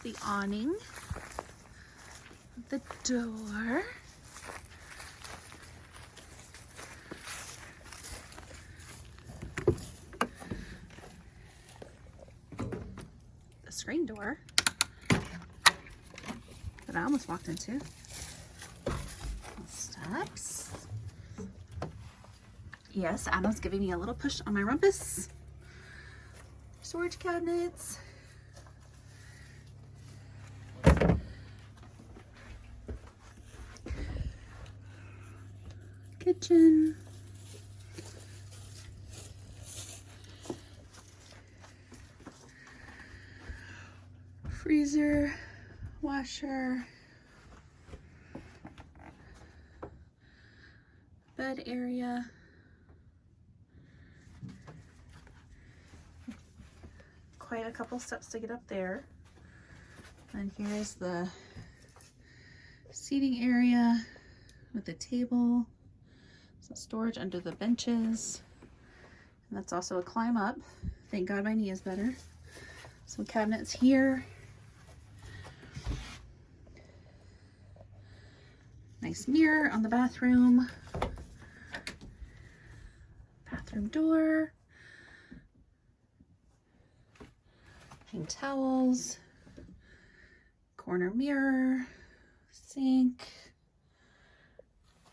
the awning, the door, the screen door that I almost walked into, steps. Yes, Adam's giving me a little push on my rumpus. Storage cabinets. Kitchen. Freezer, washer, bed area. Quite a couple steps to get up there. And here's the seating area with a table, some storage under the benches, and that's also a climb up. Thank God my knee is better. Some cabinets here. Nice mirror on the bathroom. Bathroom door. Hang towels. Corner mirror. Sink.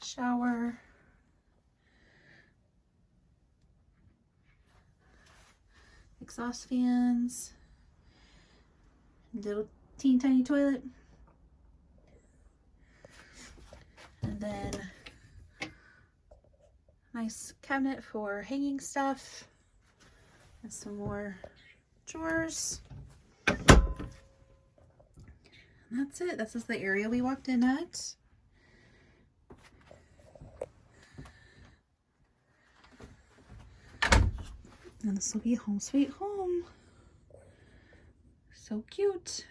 Shower. Exhaust fans. Little teeny tiny toilet. And then nice cabinet for hanging stuff. And some more drawers. And that's it. This is the area we walked in at. And this will be home sweet home. So cute.